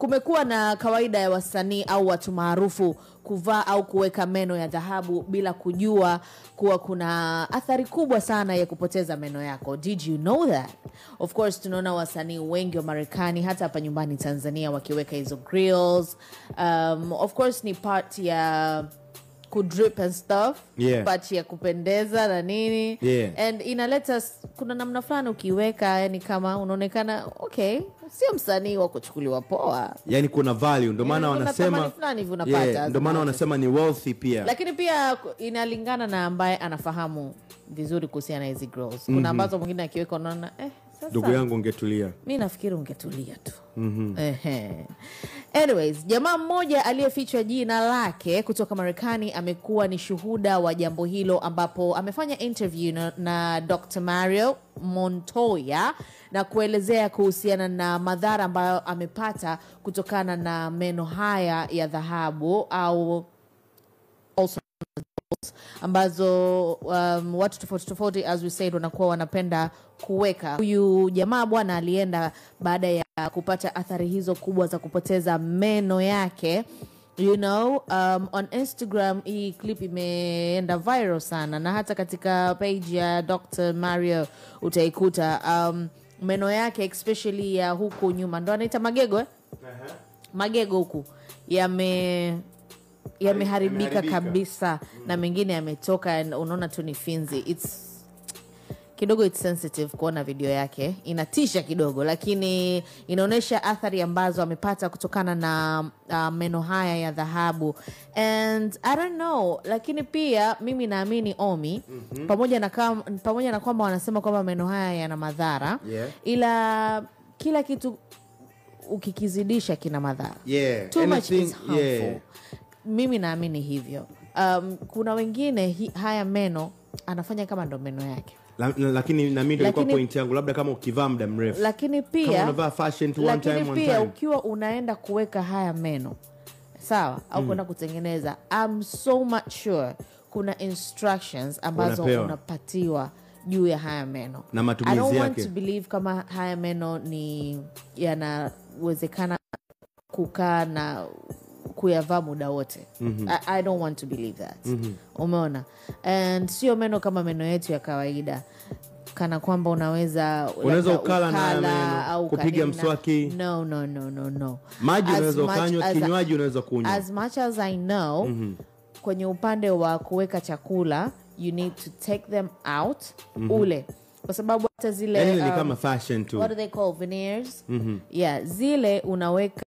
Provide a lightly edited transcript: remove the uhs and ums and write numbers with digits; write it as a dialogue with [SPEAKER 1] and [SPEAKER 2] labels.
[SPEAKER 1] kumekuwa na kawaida ya wasanii au watu maarufu kuvaa au kuweka meno ya dhahabu bila kujua kuwa kuna athari kubwa sana ya kupoteza meno yako. Did you know that? Of course tunaona wasanii wengi wa Marekani hata hapa nyumbani Tanzania wakiweka hizo grills. Of course ni part ya kudrip and stuff, part ya kupendeza na nini, and inaleta kuna namna fulani ukiweka yani kama unaonekana okay, sio msanii wa kuchukuliwa poa,
[SPEAKER 2] yani kuna value, ndio maana wanasema ndio maana wanasema ni wealthy pia,
[SPEAKER 1] lakini pia inalingana na ambaye anafahamu vizuri kuhusiana na hizi grills. Kuna ambazo mwingine akiweka unaona
[SPEAKER 2] ndugu yangu ungetulia.
[SPEAKER 1] Mimi nafikiri ungetulia tu. Anyways, jamaa mmoja aliyefichwa jina lake kutoka Marekani amekuwa ni shuhuda wa jambo hilo, ambapo amefanya interview na Dr. Mario Montoya na kuelezea kuhusiana na madhara ambayo amepata kutokana na meno haya ya dhahabu au also ambazo watu tofauti as we said wanakuwa wanapenda kuweka. Huyu jamaa bwana alienda baada ya kupata athari hizo kubwa za kupoteza meno yake. You know, on Instagram hii clip imeenda viral sana, na hata katika page ya Dr. Mario utaikuta meno yake especially ya huku nyuma, ndo anaita magego magego huku yameharibika kabisa, na mengine yametoka, unaona tu ni finzi. It's sensitive kuona video yake, inatisha kidogo, lakini inaonesha athari ambazo amepata kutokana na meno haya ya dhahabu. And I don't know, lakini pia mimi naamini Omi, pamoja na kwamba wanasema kwamba meno haya yana madhara, ila kila kitu ukikizidisha kina madhara. Too much is harmful. Mimi naamini hivyo. Kuna wengine haya meno anafanya kama ndo meno yake.
[SPEAKER 2] Lakini na mimi ndio kwa point yangu, labda kama ukivaa muda mrefu.
[SPEAKER 1] Lakini pia
[SPEAKER 2] kama unavaa fashion to one time.
[SPEAKER 1] Pia ukiwa unaenda kuweka haya meno, sawa, au kwenda kutengeneza, I'm so much sure kuna instructions ambazo unapatiwa juu ya haya meno
[SPEAKER 2] na matumizi yake.
[SPEAKER 1] I don't want to believe kama haya meno ni yanawezekana kukaa na kuyavaa muda wote. I don't want to believe that. Umeona? And sio meno kama meno yetu ya kawaida, kana kwamba unaweza
[SPEAKER 2] ukala na meno au kupiga mswaki.
[SPEAKER 1] No.
[SPEAKER 2] Maji unaweza ukanywa, kinywaji unaweza kunywa.
[SPEAKER 1] As much as I know, kwenye upande wa kuweka chakula, you need to take them out, ule. Kwa sababu hata zile
[SPEAKER 2] ni kama fashion too.
[SPEAKER 1] What do they call veneers? Yeah, zile unaweka